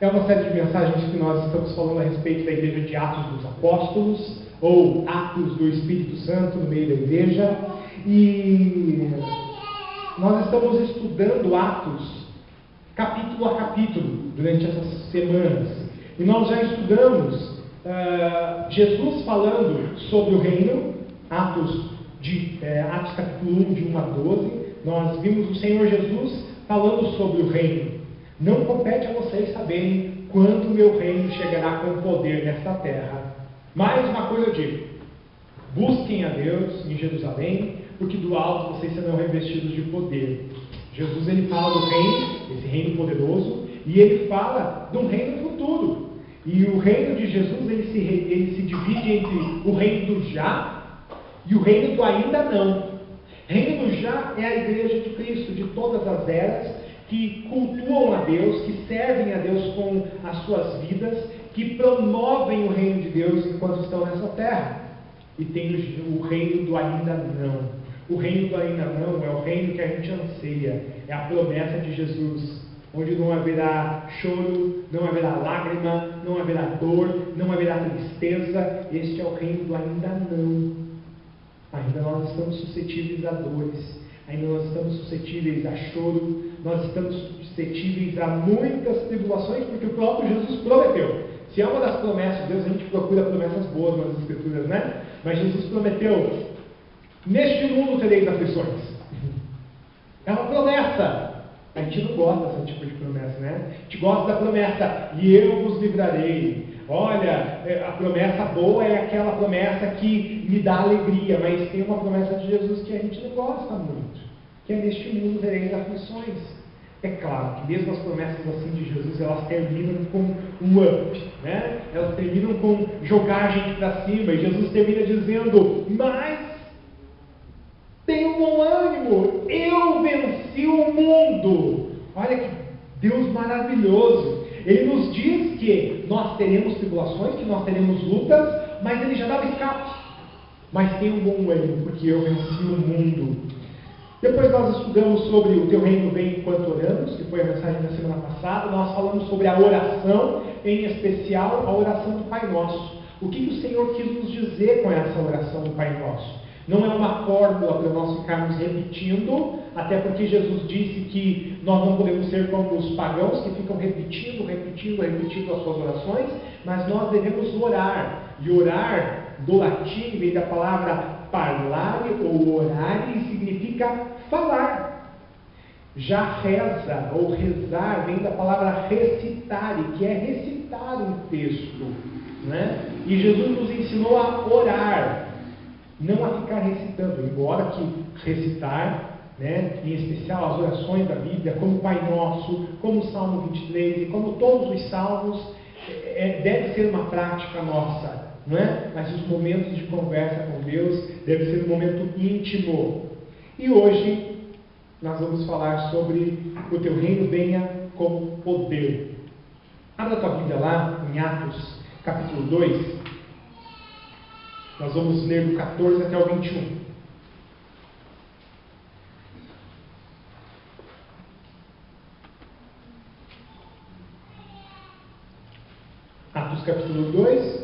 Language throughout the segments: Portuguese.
É uma série de mensagens que nós estamos falando a respeito da igreja de Atos dos Apóstolos, ou Atos do Espírito Santo no meio da igreja. E nós estamos estudando Atos, capítulo a capítulo, durante essas semanas. E nós já estudamos Jesus falando sobre o reino, Atos capítulo 1, de 1 a 12. Nós vimos o Senhor Jesus falando sobre o reino. Não compete a vocês saberem quando o meu reino chegará com poder nesta terra. Mais uma coisa eu digo: busquem a Deus em Jerusalém, porque do alto vocês serão revestidos de poder. Jesus, ele fala do reino, esse reino poderoso, e ele fala de um reino futuro. E o reino de Jesus, ele se divide entre o reino do já e o reino do ainda não. Reino do já é a igreja de Cristo, de todas as eras, que cultuam a Deus, que servem a Deus com as suas vidas, que promovem o reino de Deus enquanto estão nessa terra. E tem o reino do ainda não. O reino do ainda não é o reino que a gente anseia, é a promessa de Jesus, onde não haverá choro, não haverá lágrima, não haverá dor, não haverá tristeza. Este é o reino do ainda não. Ainda nós estamos suscetíveis a dores, ainda nós estamos suscetíveis a choro, nós estamos suscetíveis a muitas tribulações, porque o próprio Jesus prometeu. Se é uma das promessas de Deus, a gente procura promessas boas nas Escrituras, né? Mas Jesus prometeu: neste mundo tereis aflições. É uma promessa. A gente não gosta desse tipo de promessa, né? A gente gosta da promessa: e eu vos livrarei. Olha, a promessa boa é aquela promessa que me dá alegria, mas tem uma promessa de Jesus que a gente não gosta muito, que é: neste mundo tereis aflições. É claro que mesmo as promessas assim de Jesus, elas terminam com um up, né? Elas terminam com jogar a gente para cima, e Jesus termina dizendo: mas tenha um bom ânimo, eu venci o mundo. Olha que Deus maravilhoso. Ele nos diz que nós teremos tribulações, que nós teremos lutas, mas ele já dava escape. Mas tenha um bom ânimo, porque eu venci o mundo. Depois nós estudamos sobre o teu reino vem enquanto oramos, que foi a mensagem da semana passada. Nós falamos sobre a oração, em especial a oração do Pai Nosso. O que o Senhor quis nos dizer com essa oração do Pai Nosso? Não é uma fórmula para nós ficarmos repetindo, até porque Jesus disse que nós não podemos ser como os pagãos que ficam repetindo as suas orações, mas nós devemos orar. E orar, do latim, vem da palavra parlare ou orare, significa falar. Já reza ou rezar vem da palavra recitare, que é recitar um texto, né? E Jesus nos ensinou a orar, não a ficar recitando, embora que recitar, né, em especial as orações da Bíblia, como o Pai Nosso, como o Salmo 23 e como todos os salmos, deve ser uma prática nossa, não é? Mas os momentos de conversa com Deus deve ser um momento íntimo. E hoje nós vamos falar sobre o teu reino venha com poder. Abra a tua Bíblia lá em Atos capítulo 2. Nós vamos ler do 14 até o 21. Atos capítulo 2,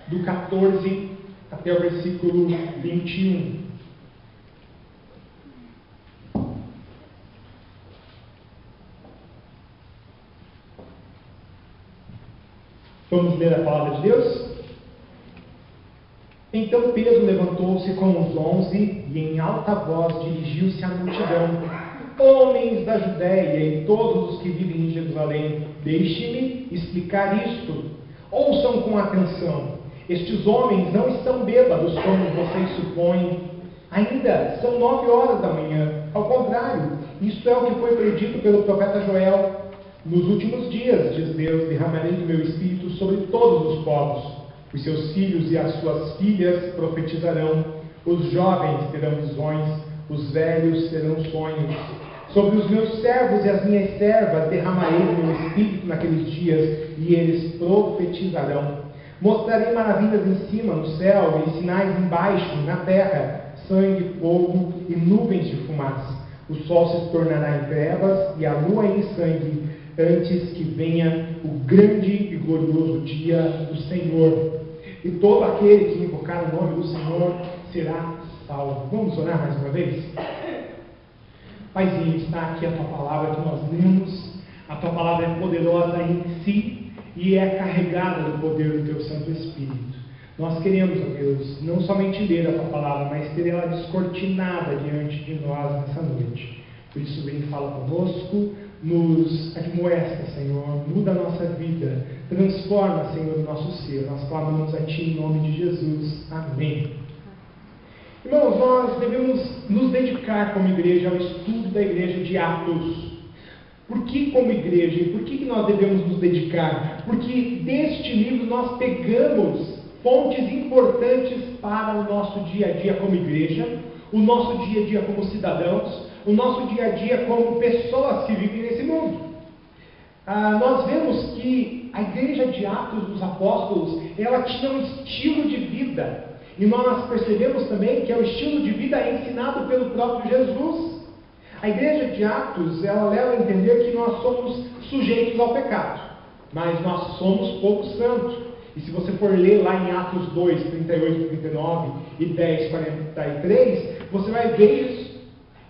do 14 até o versículo 21. Vamos ler a palavra de Deus? Então Pedro levantou-se com os 11 e em alta voz dirigiu-se à multidão: homens da Judéia e todos os que vivem em Jerusalém, deixe-me explicar isto. Ouçam com atenção. Estes homens não estão bêbados, como vocês supõem. Ainda são 9 horas da manhã. Ao contrário, isto é o que foi predito pelo profeta Joel. Nos últimos dias, diz Deus, derramarei do meu espírito sobre todos os povos. Os seus filhos e as suas filhas profetizarão. Os jovens terão visões. Os velhos terão sonhos. Sobre os meus servos e as minhas servas derramarei o meu espírito naqueles dias, e eles profetizarão. Mostrarei maravilhas em cima, no céu, e sinais embaixo, na terra: sangue, fogo e nuvens de fumaça. O sol se tornará em trevas, e a lua em sangue, antes que venha o grande e glorioso dia do Senhor. E todo aquele que invocar o nome do Senhor será salvo. Vamos orar mais uma vez? Paizinho, está aqui a Tua palavra que nós lemos. A Tua palavra é poderosa em si e é carregada do poder do Teu Santo Espírito. Nós queremos, ó Deus, não somente ler a Tua palavra, mas ter ela descortinada diante de nós nessa noite. Por isso, vem e fala conosco, nos admoesta, Senhor, muda a nossa vida, transforma, Senhor, o nosso ser. Nós clamamos a Ti em nome de Jesus. Amém. Irmãos, nós devemos nos dedicar como igreja ao estudo da igreja de Atos. Por que como igreja? E por que nós devemos nos dedicar? Porque deste livro nós pegamos fontes importantes para o nosso dia a dia como igreja, o nosso dia a dia como cidadãos, o nosso dia a dia como pessoas que vivem nesse mundo. Nós vemos que a igreja de Atos dos Apóstolos, ela tinha um estilo de vida. E nós percebemos também que é o estilo de vida ensinado pelo próprio Jesus. A igreja de Atos, ela leva a entender que nós somos sujeitos ao pecado, mas nós somos povo santo. E se você for ler lá em Atos 2, 38, 39 e 10, 43, você vai ver isso,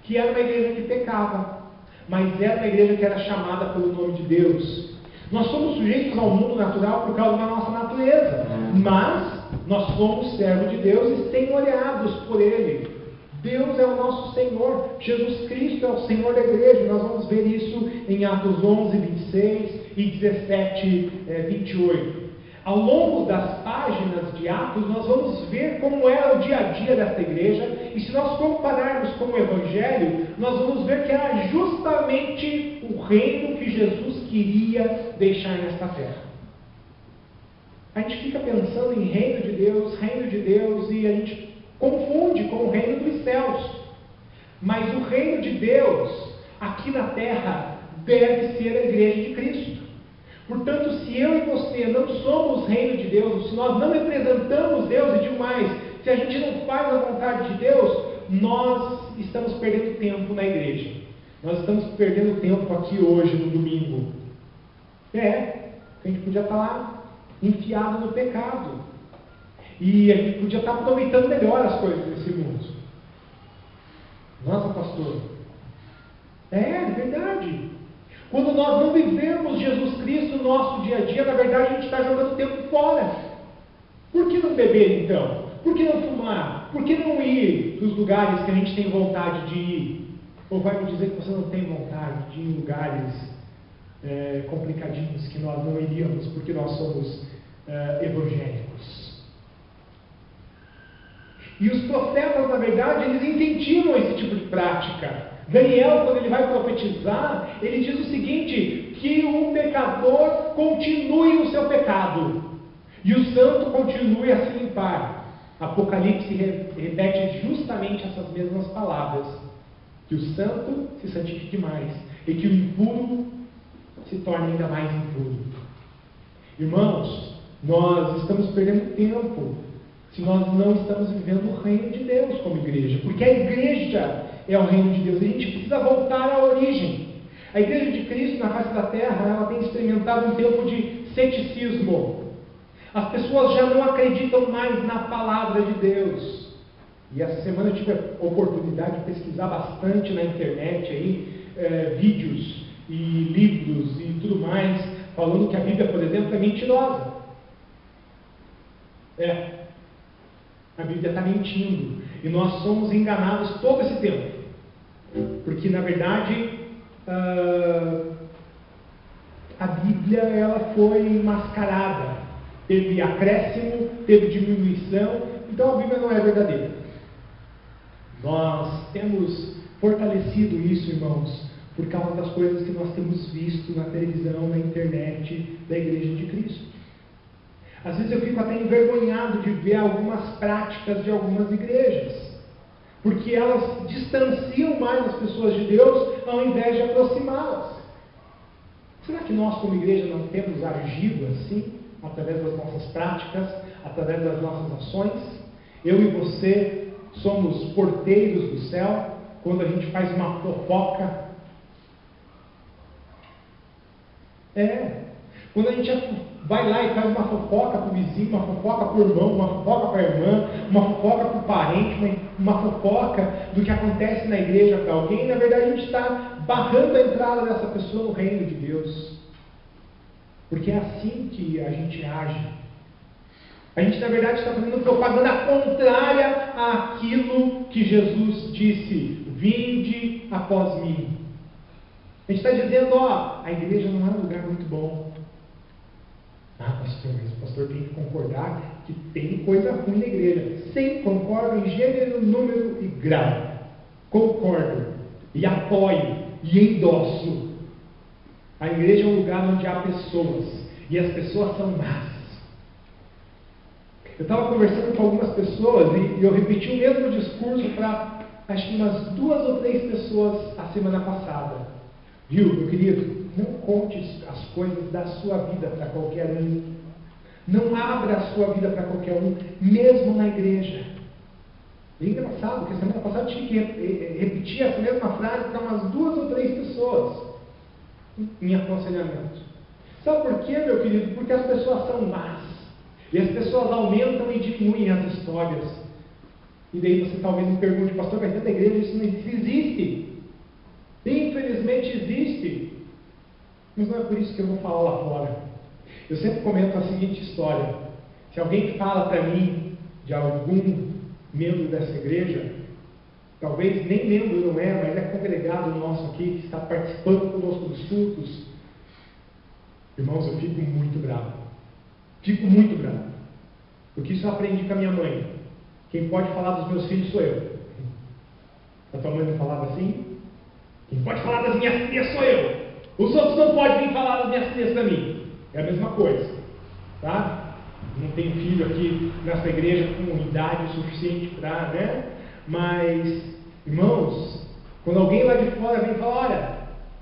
que era uma igreja que pecava, mas era uma igreja que era chamada pelo nome de Deus. Nós somos sujeitos ao mundo natural por causa da nossa natureza, mas nós somos servos de Deus e senhoreados por Ele. Deus é o nosso Senhor, Jesus Cristo é o Senhor da igreja. Nós vamos ver isso em Atos 11, 26 e 17, 28. Ao longo das páginas de Atos, nós vamos ver como era o dia a dia dessa igreja, e se nós compararmos com o Evangelho, nós vamos ver que era justamente o reino que Jesus queria deixar nesta terra. A gente fica pensando em reino de Deus, e a gente confunde com o reino dos céus. Mas o reino de Deus, aqui na terra, deve ser a igreja de Cristo. Portanto, se eu e você não somos reino de Deus, se nós não representamos Deus, e digo mais, se a gente não faz a vontade de Deus, nós estamos perdendo tempo na igreja. Nós estamos perdendo tempo aqui hoje, no domingo. A gente podia estar lá enfiado no pecado. E a gente podia estar aproveitando melhor as coisas desse mundo. Nossa, pastor. É verdade. Quando nós não vivemos Jesus Cristo no nosso dia a dia, na verdade a gente está jogando tempo fora. Por que não beber então? Por que não fumar? Por que não ir para os lugares que a gente tem vontade de ir? Ou vai me dizer que você não tem vontade de ir em lugares complicadinhos que nós não iríamos porque nós somos evangélicos? E os profetas, na verdade, eles entendiam esse tipo de prática. Daniel, quando ele vai profetizar, ele diz o seguinte, que o pecador continue no seu pecado, e o santo continue a se limpar. Apocalipse repete justamente essas mesmas palavras, que o santo se santifique mais, e que o impuro se torne ainda mais impuro. Irmãos, nós estamos perdendo tempo, se nós não estamos vivendo o reino de Deus como igreja, porque a igreja é o reino de Deus, e a gente precisa voltar à origem. A igreja de Cristo na face da terra, ela tem experimentado um tempo de ceticismo. As pessoas já não acreditam mais na palavra de Deus. E essa semana eu tive a oportunidade de pesquisar bastante na internet aí, vídeos e livros e tudo mais, falando que a Bíblia, por exemplo, é mentirosa. A Bíblia está mentindo. E nós somos enganados todo esse tempo. Porque, na verdade, a Bíblia ela foi mascarada. Teve acréscimo, teve diminuição. Então, a Bíblia não é verdadeira. Nós temos fortalecido isso, irmãos, por causa das coisas que nós temos visto na televisão, na internet, da Igreja de Cristo. Às vezes eu fico até envergonhado de ver algumas práticas de algumas igrejas, porque elas distanciam mais as pessoas de Deus ao invés de aproximá-las. Será que nós como igreja não temos agido assim, através das nossas práticas, através das nossas ações? Eu e você somos porteiros do céu. Quando a gente faz uma fofoca, Quando a gente vai lá e faz uma fofoca para o vizinho, uma fofoca para o irmão, uma fofoca para a irmã, uma fofoca para o parente, uma fofoca do que acontece na igreja para alguém, na verdade a gente está barrando a entrada dessa pessoa no reino de Deus. Porque é assim que a gente age. A gente, na verdade, está fazendo propaganda contrária àquilo que Jesus disse: vinde após mim. A gente está dizendo, a igreja não é um lugar muito bom. Pastor, mas o pastor tem que concordar que tem coisa ruim na igreja. Sim, concordo em gênero, número e grau. Concordo. E apoio. E endosso. A igreja é um lugar onde há pessoas. E as pessoas são más. Eu estava conversando com algumas pessoas e eu repeti o mesmo discurso para acho que umas 2 ou 3 pessoas a semana passada. Viu, meu querido? Não conte as coisas da sua vida para qualquer um. Não abra a sua vida para qualquer um, mesmo na igreja. É engraçado, porque semana passada eu tive que repetir essa mesma frase para umas 2 ou 3 pessoas em aconselhamento. Sabe por quê, meu querido? Porque as pessoas são más. E as pessoas aumentam e diminuem as histórias. E daí você talvez me pergunte, pastor, mas dentro da igreja isso não existe. Infelizmente existe. Mas não é por isso que eu vou falar lá fora. Eu sempre comento a seguinte história. Se alguém fala para mim de algum membro dessa igreja, talvez nem membro não é, mas é congregado nosso aqui, que está participando conosco dos cultos, irmãos, eu fico muito bravo. Fico muito bravo. Porque isso eu aprendi com a minha mãe. Quem pode falar dos meus filhos sou eu. A tua mãe não falava assim? Quem pode falar das minhas filhas sou eu. Os outros não podem vir falar das minhas filhas para mim. É a mesma coisa. Tá? Não tenho filho aqui nessa igreja com idade suficiente para, né? Mas, irmãos, quando alguém lá de fora vem falar, olha,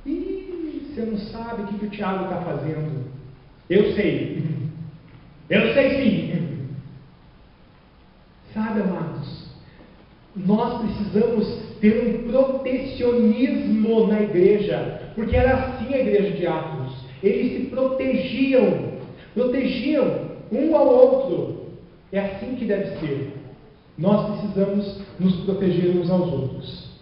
você não sabe o que o Tiago está fazendo. Eu sei. Eu sei sim. Sabe, amados, nós precisamos ter um protecionismo na igreja, porque era assim a igreja de Atos. Eles se protegiam um ao outro. É assim que deve ser. Nós precisamos nos proteger uns aos outros.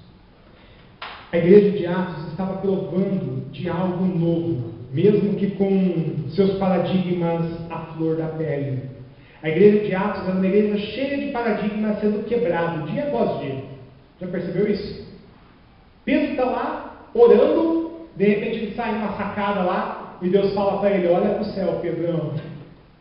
A igreja de Atos estava provando de algo novo, mesmo que com seus paradigmas à flor da pele. A igreja de Atos era uma igreja cheia de paradigmas sendo quebrados dia após dia. Já percebeu isso? Pedro está lá, orando, de repente ele sai numa sacada lá, e Deus fala para ele, olha para o céu, Pedrão,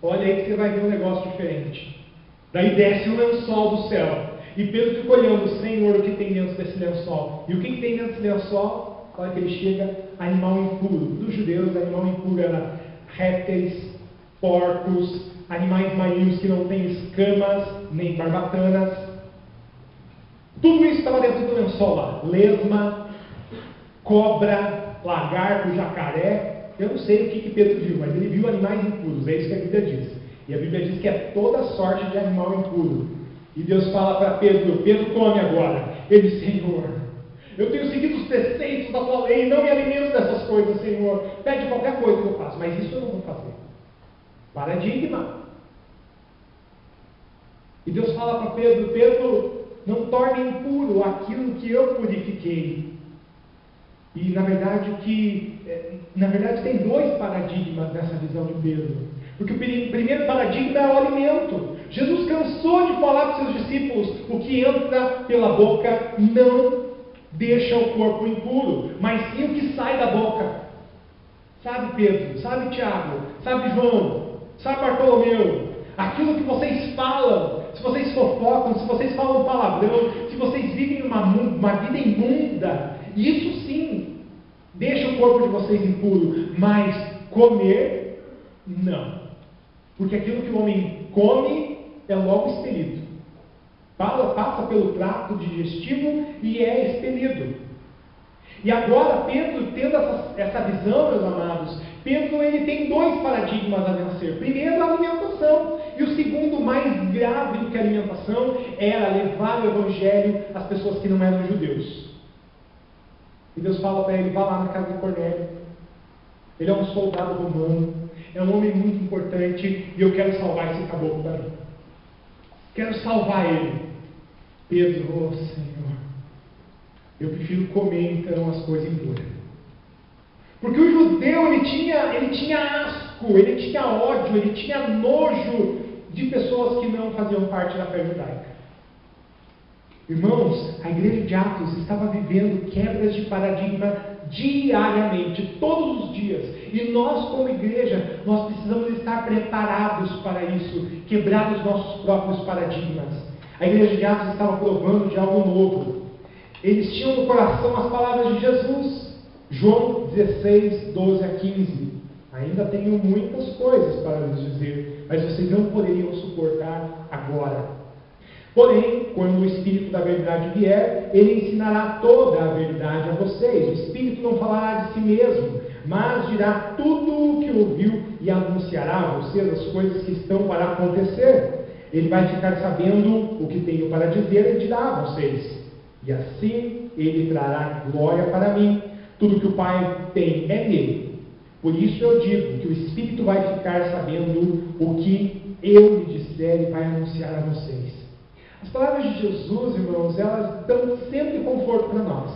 olha aí que você vai ver um negócio diferente. Daí desce um lençol do céu, e Pedro fica olhando, Senhor, o que tem dentro desse lençol? E o que tem dentro desse lençol? Olha que ele chega, animal impuro. Dos judeus, animal impuro era répteis, porcos, animais marinhos que não têm escamas, nem barbatanas. Tudo isso estava dentro do lençol lá. Lesma, cobra, lagarto, jacaré. Eu não sei o que Pedro viu, mas ele viu animais impuros. É isso que a Bíblia diz. E a Bíblia diz que é toda sorte de animal impuro. E Deus fala para Pedro, Pedro, come agora. Ele, Senhor, eu tenho seguido os preceitos da tua lei, não me alimento dessas coisas, Senhor. Pede qualquer coisa que eu faço, mas isso eu não vou fazer. Paradigma. E Deus fala para Pedro, Pedro, não torne impuro aquilo que eu purifiquei. E na verdade tem 2 paradigmas nessa visão de Pedro. Porque o primeiro paradigma é o alimento. Jesus cansou de falar para os seus discípulos, o que entra pela boca não deixa o corpo impuro, mas sim o que sai da boca. Sabe Pedro, sabe Tiago, sabe João, sabe Bartolomeu, aquilo que vocês falam, se vocês fofocam, se vocês falam palavrão, se vocês vivem uma vida imunda, isso sim deixa o corpo de vocês impuro, mas comer, não. Porque aquilo que o homem come é logo expelido. Passa pelo trato digestivo e é expelido. E agora Pedro, tendo essa visão, meus amados, Pedro ele tem 2 paradigmas a vencer. Primeiro, a alimentação. E o segundo, mais grave do que a alimentação, era levar o evangelho às pessoas que não eram judeus. E Deus fala para ele, vá lá na casa de Cornélio. Ele é um soldado romano, é um homem muito importante, e eu quero salvar esse caboclo para mim. Quero salvar ele. Pedro, oh Senhor, eu prefiro comer então as coisas impuras. Porque o judeu, ele tinha asco, ele tinha ódio, ele tinha nojo de pessoas que não faziam parte da fé judaica. Irmãos, a igreja de Atos estava vivendo quebras de paradigma diariamente, todos os dias. E nós, como igreja, nós precisamos estar preparados para isso, quebrar os nossos próprios paradigmas. A igreja de Atos estava provando de algo novo. Eles tinham no coração as palavras de Jesus. João 16, 12 a 15. Ainda tenho muitas coisas para lhes dizer, mas vocês não poderiam suportar agora. Porém, quando o Espírito da verdade vier, ele ensinará toda a verdade a vocês. O Espírito não falará de si mesmo, mas dirá tudo o que ouviu e anunciará a vocês as coisas que estão para acontecer. Ele vai ficar sabendo o que tenho para dizer e dirá a vocês. E assim ele trará glória para mim. Tudo que o Pai tem é dele. Por isso eu digo que o Espírito vai ficar sabendo o que eu lhe disser e vai anunciar a vocês. As palavras de Jesus, irmãos, elas dão sempre conforto para nós.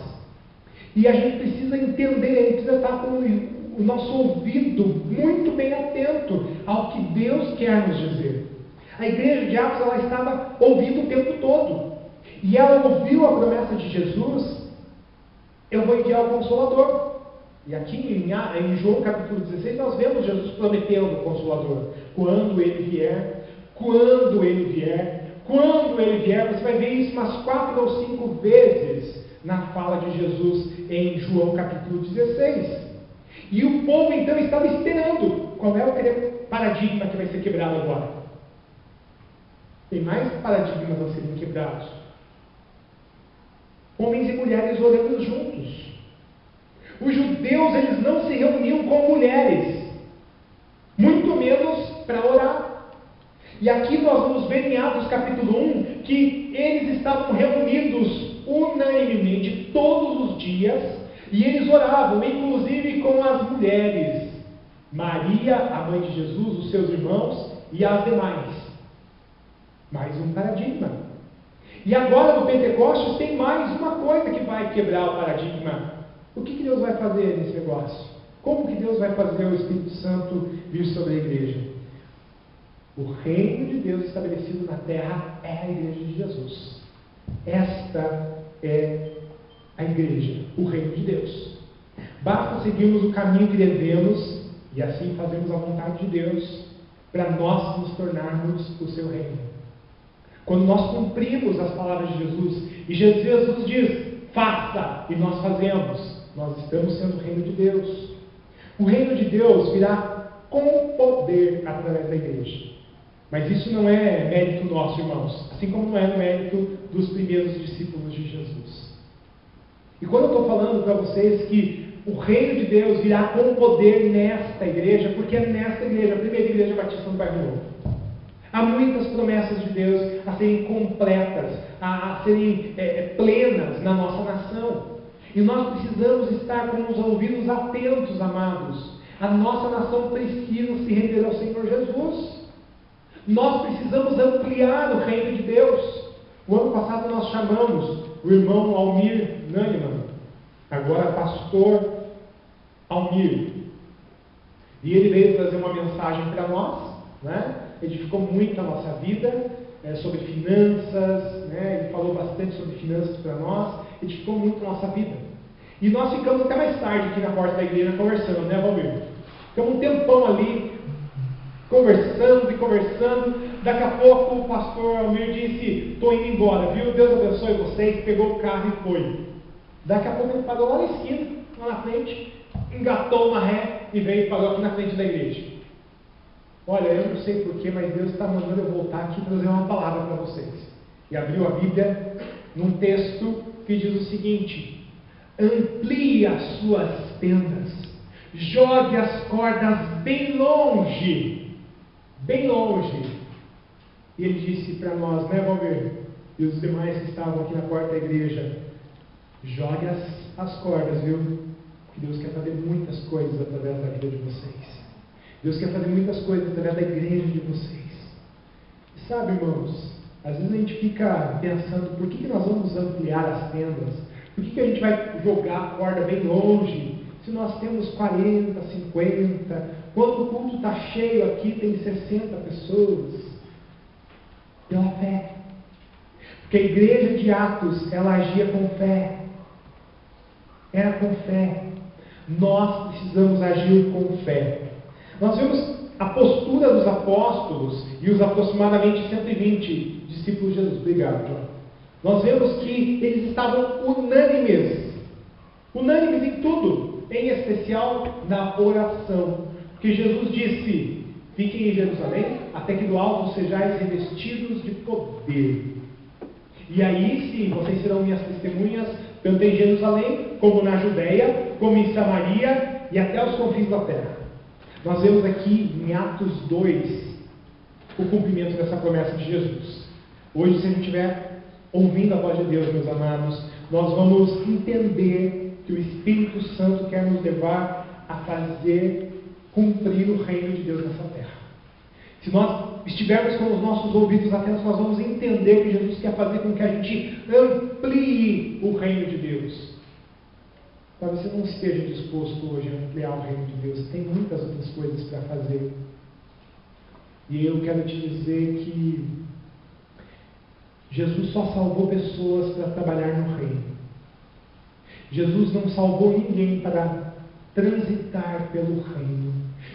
E a gente precisa entender, a gente precisa estar com o nosso ouvido muito bem atento ao que Deus quer nos dizer. A igreja de Atos, ela estava ouvindo o tempo todo. E ela ouviu a promessa de Jesus: eu vou enviar o Consolador. E aqui em João capítulo 16, nós vemos Jesus prometendo o Consolador. Quando ele vier, quando ele vier, quando ele vier, você vai ver isso umas 4 ou 5 vezes na fala de Jesus em João capítulo 16. E o povo então estava esperando. Qual é o paradigma que vai ser quebrado agora? Tem mais paradigmas a serem quebrados. Homens e mulheres orando juntos. Os judeus, eles não se reuniam com mulheres, muito menos para orar. E aqui nós vamos ver em Atos capítulo 1 que eles estavam reunidos unanimemente todos os dias e eles oravam, inclusive com as mulheres, Maria, a mãe de Jesus, os seus irmãos e as demais. Mais um paradigma. E agora no Pentecostes tem mais uma coisa que vai quebrar o paradigma. O que Deus vai fazer nesse negócio? Como que Deus vai fazer o Espírito Santo vir sobre a igreja? O reino de Deus estabelecido na terra é a igreja de Jesus. Esta é a igreja, o reino de Deus. Basta seguirmos o caminho que devemos e assim fazemos a vontade de Deus para nós nos tornarmos o seu reino. Quando nós cumprimos as palavras de Jesus e Jesus diz, faça, e nós fazemos, nós estamos sendo o reino de Deus. O reino de Deus virá com poder através da igreja. Mas isso não é mérito nosso, irmãos, assim como não é mérito dos primeiros discípulos de Jesus. E quando eu estou falando para vocês que o reino de Deus virá com poder nesta igreja, porque é nesta igreja, a primeira igreja batista no Bairro Novo. Há muitas promessas de Deus a serem completas, a serem plenas na nossa nação. E nós precisamos estar com os ouvidos atentos, amados. A nossa nação precisa se render ao Senhor Jesus. Nós precisamos ampliar o reino de Deus. O ano passado nós chamamos o irmão Almir Naniman, agora pastor Almir. E ele veio trazer uma mensagem para nós, né? Edificou muito a nossa vida, sobre finanças, né? Ele falou bastante sobre finanças para nós, edificou muito a nossa vida. E nós ficamos até mais tarde aqui na porta da igreja conversando, né, Valmir? Ficamos um tempão ali, conversando e conversando. Daqui a pouco o pastor Almir disse, estou indo embora, viu? Deus abençoe vocês, pegou o carro e foi. Daqui a pouco ele parou lá na esquina, lá na frente, engatou uma ré e veio e parou aqui na frente da igreja. Olha, eu não sei porquê, mas Deus está mandando eu voltar aqui e trazer uma palavra para vocês. E abriu a Bíblia num texto que diz o seguinte: amplie as suas tendas, jogue as cordas bem longe, bem longe. E ele disse para nós, né, Valmir, e os demais que estavam aqui na porta da igreja, jogue as cordas, viu? Deus quer fazer muitas coisas através da vida de vocês. Deus quer fazer muitas coisas através da igreja de vocês. E sabe, irmãos, às vezes a gente fica pensando, por que nós vamos ampliar as tendas? Por que a gente vai jogar a corda bem longe? Se nós temos 40, 50, quando o culto está cheio aqui, tem 60 pessoas. Pela fé. Porque a igreja de Atos, ela agia com fé. Era com fé. Nós precisamos agir com fé. Nós vemos a postura dos apóstolos e os aproximadamente 120 discípulos de Jesus. Obrigado, João. Nós vemos que eles estavam unânimes em tudo, em especial na oração. Porque Jesus disse: fiquem em Jerusalém, até que do alto sejais revestidos de poder. E aí sim, vocês serão minhas testemunhas, tanto em Jerusalém, como na Judéia, como em Samaria e até os confins da terra. Nós vemos aqui em Atos 2 o cumprimento dessa promessa de Jesus. Hoje, se a gente estiver ouvindo a voz de Deus, meus amados, nós vamos entender que o Espírito Santo quer nos levar a fazer cumprir o reino de Deus nessa terra. Se nós estivermos com os nossos ouvidos atentos, nós vamos entender que Jesus quer fazer com que a gente amplie o reino de Deus. Talvez você não esteja disposto hoje a ampliar o reino de Deus. Tem muitas outras coisas para fazer. E eu quero te dizer que Jesus só salvou pessoas para trabalhar no reino. Jesus não salvou ninguém para transitar pelo reino.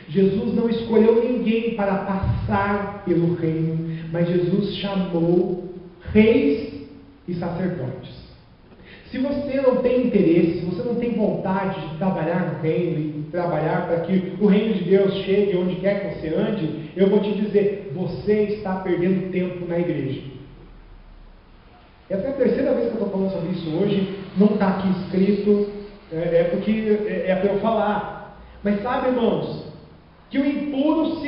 Jesus não escolheu ninguém para passar pelo reino, mas Jesus chamou reis e sacerdotes. Se você não tem interesse, se você não tem vontade de trabalhar no reino e trabalhar para que o reino de Deus chegue onde quer que você ande, eu vou te dizer, você está perdendo tempo na igreja. Essa é a terceira vez que eu estou falando sobre isso hoje, não está aqui escrito, porque é para eu falar. Mas sabe, irmãos, que o impuro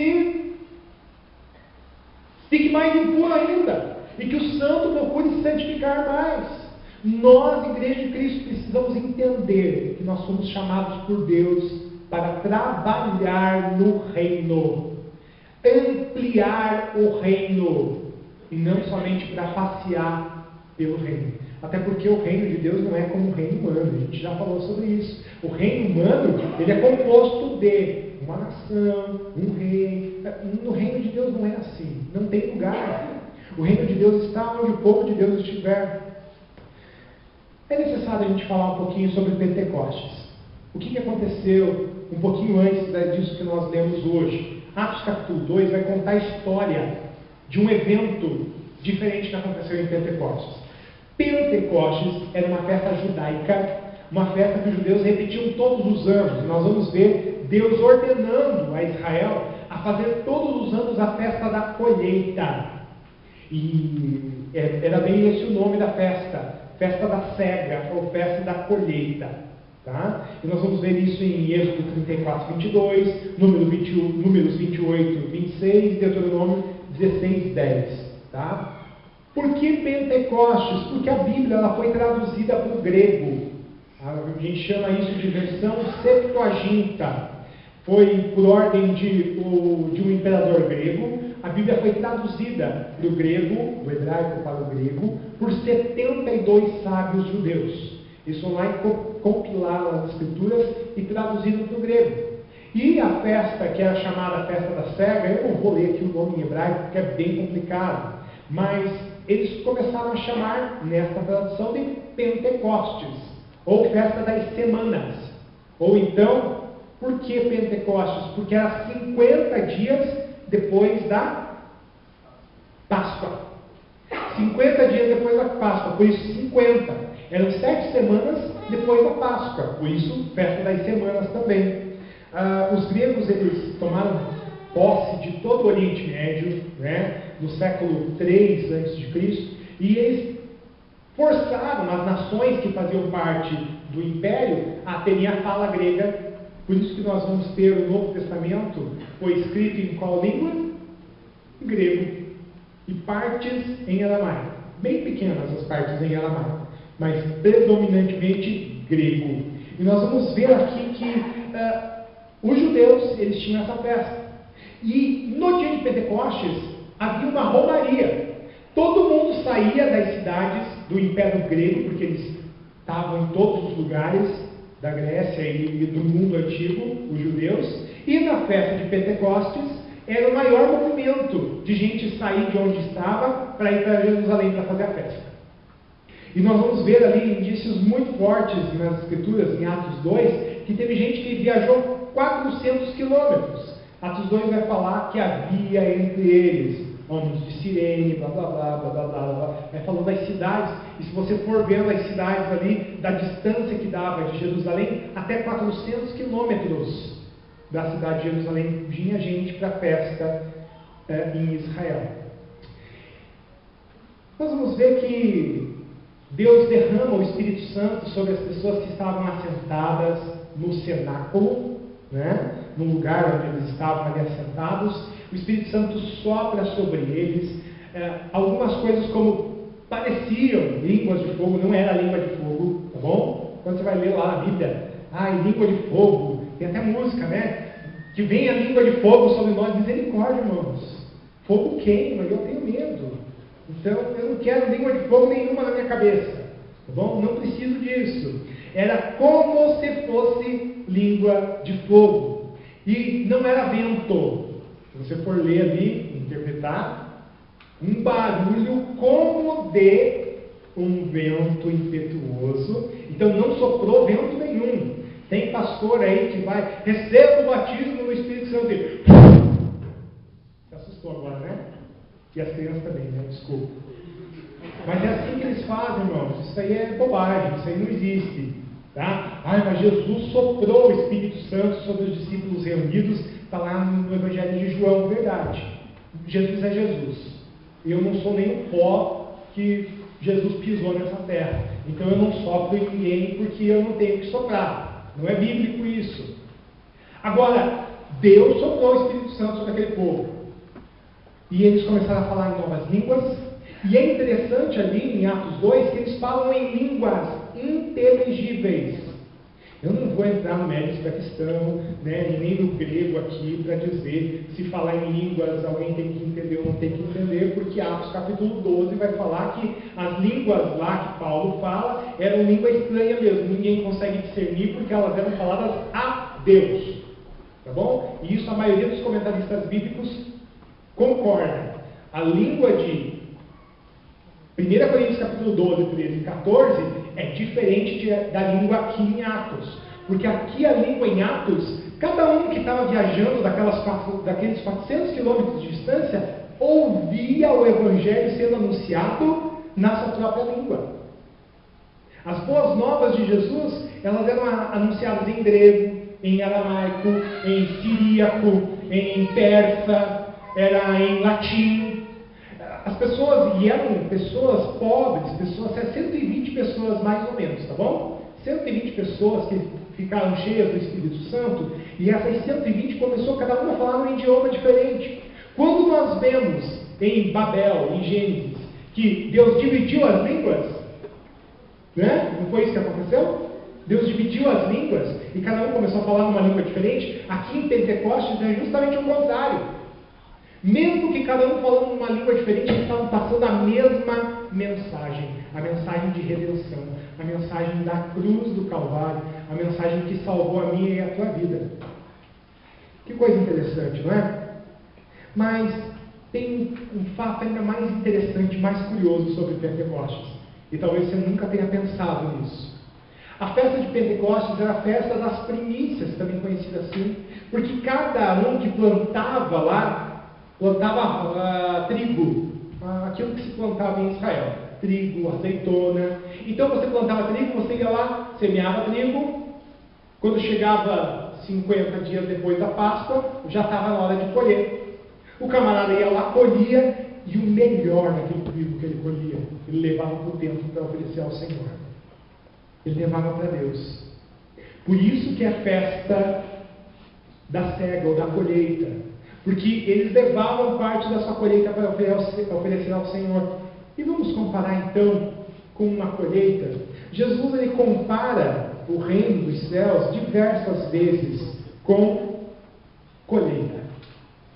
fique mais impuro ainda, e que o santo procure se santificar mais. Nós, Igreja de Cristo, precisamos entender que nós somos chamados por Deus para trabalhar no reino, ampliar o reino, e não somente para passear pelo reino. Até porque o reino de Deus não é como o reino humano, a gente já falou sobre isso. O reino humano, ele é composto de uma nação, um rei. No reino de Deus não é assim, não tem lugar. O reino de Deus está onde o povo de Deus estiver. É necessário a gente falar um pouquinho sobre Pentecostes. O que aconteceu um pouquinho antes disso que nós lemos hoje? Atos capítulo 2 vai contar a história de um evento diferente que aconteceu em Pentecostes. Pentecostes era uma festa judaica, uma festa que os judeus repetiam todos os anos. E nós vamos ver Deus ordenando a Israel a fazer todos os anos a festa da colheita. E era bem esse o nome da festa. Festa da cega, ou festa da colheita. Tá? E nós vamos ver isso em Êxodo 34, 22, Números 28, 26 e Deuteronômio 16, 10. Tá? Por que Pentecostes? Porque a Bíblia ela foi traduzida para o grego. A gente chama isso de versão Septuaginta. Foi por ordem de um imperador grego. A Bíblia foi traduzida do grego, do hebraico para o grego, por 72 sábios judeus. Eles foram lá e compilaram as escrituras e traduziram para o grego. E a festa, que era chamada Festa da Cega, eu não vou ler aqui o nome em hebraico, porque é bem complicado, mas eles começaram a chamar, nesta tradução, de Pentecostes, ou Festa das Semanas. Ou então, por que Pentecostes? Porque era 50 dias depois da Páscoa. 50 dias depois da Páscoa, por isso 50. Eram 7 semanas depois da Páscoa, por isso Festa das Semanas também. Os gregos eles tomaram posse de todo o Oriente Médio, né, no século 3 a.C., e eles forçaram as nações que faziam parte do Império a terem a fala grega. Por isso que nós vamos ter o Novo Testamento, foi escrito em qual língua? Em grego. E partes em aramaico. Bem pequenas as partes em aramaico, mas predominantemente grego. E nós vamos ver aqui que os judeus, eles tinham essa festa. E no dia de Pentecostes, havia uma romaria. Todo mundo saía das cidades do Império Grego, porque eles estavam em todos os lugares da Grécia e do mundo antigo, os judeus. E na festa de Pentecostes, era o maior movimento de gente sair de onde estava para ir para Jerusalém para fazer a festa. E nós vamos ver ali indícios muito fortes nas Escrituras, em Atos 2, que teve gente que viajou 400 quilômetros. Atos 2 vai falar que havia entre eles homens de Cirene, blá blá blá, blá blá blá, blá. Vai falando das cidades, e se você for vendo as cidades ali, da distância que dava de Jerusalém, até 400 quilômetros da cidade de Jerusalém, vinha gente para a festa em Israel. Nós vamos ver que Deus derrama o Espírito Santo sobre as pessoas que estavam assentadas no cenáculo, né? No lugar onde eles estavam ali assentados. O Espírito Santo sopra sobre eles. Algumas coisas como pareciam línguas de fogo, não era língua de fogo, tá bom? Quando você vai ler lá na Bíblia, língua de fogo, tem até música, né? Que vem a língua de fogo sobre nós, misericórdia, irmãos. Fogo queima e eu tenho medo. Então eu não quero língua de fogo nenhuma na minha cabeça, tá bom? Não preciso disso. Era como se fosse língua de fogo. E não era vento. Se você for ler ali, interpretar, um barulho como de um vento impetuoso. Então não soprou vento nenhum. Tem pastor aí que vai, receba o batismo no Espírito Santo e se assustou agora, né? E as crianças também, né? Desculpa. Mas é assim que eles fazem, irmãos. Isso aí é bobagem, isso aí não existe. Tá? Mas Jesus soprou o Espírito Santo sobre os discípulos reunidos. Está lá no Evangelho de João, verdade. Jesus é Jesus. Eu não sou nem o pó que Jesus pisou nessa terra. Então eu não sopro em ninguém porque eu não tenho que soprar. Não é bíblico isso. Agora, Deus soprou o Espírito Santo sobre aquele povo. E eles começaram a falar em novas línguas. E é interessante ali em Atos 2 que eles falam em línguas inteligíveis. Eu não vou entrar no mérito da questão, né, e nem no grego aqui para dizer se falar em línguas alguém tem que entender ou não tem que entender, porque Atos capítulo 12 vai falar que as línguas lá que Paulo fala eram língua estranha mesmo, ninguém consegue discernir porque elas eram faladas a Deus. Tá bom? E isso a maioria dos comentaristas bíblicos concorda. A língua de 1 Coríntios capítulo 12, 13 e 14 é diferente da língua aqui em Atos. Porque aqui a língua em Atos, cada um que estava viajando daqueles 400 quilômetros de distância, ouvia o Evangelho sendo anunciado na sua própria língua. As boas novas de Jesus, elas eram anunciadas em grego, em aramaico, em siríaco, em persa, era em latim. As pessoas, e eram pessoas pobres, 120 pessoas mais ou menos, tá bom? 120 pessoas que ficaram cheias do Espírito Santo, e essas 120 começou cada uma a falar um idioma diferente. Quando nós vemos em Babel, em Gênesis, que Deus dividiu as línguas, né? Não foi isso que aconteceu? Deus dividiu as línguas, e cada um começou a falar uma língua diferente. Aqui em Pentecostes é justamente o contrário. Mesmo que cada um falando uma língua diferente, eles estavam passando a mesma mensagem. A mensagem de redenção. A mensagem da cruz do Calvário. A mensagem que salvou a minha e a tua vida. Que coisa interessante, não é? Mas tem um fato ainda mais interessante, mais curioso sobre Pentecostes. E talvez você nunca tenha pensado nisso. A festa de Pentecostes era a festa das primícias, também conhecida assim. Porque cada um que plantava lá, plantava trigo, aquilo que se plantava em Israel, trigo, azeitona. Então você plantava trigo, você ia lá, semeava trigo. Quando chegava 50 dias depois da Páscoa, já estava na hora de colher. O camarada ia lá, colhia, e o melhor daquele trigo que ele colhia, ele levava para o templo para oferecer ao Senhor. Ele levava para Deus. Por isso que é a festa da cega ou da colheita. Porque eles levavam parte da sua colheita para oferecer ao Senhor. E vamos comparar então com uma colheita. Jesus ele compara o reino dos céus diversas vezes com colheita.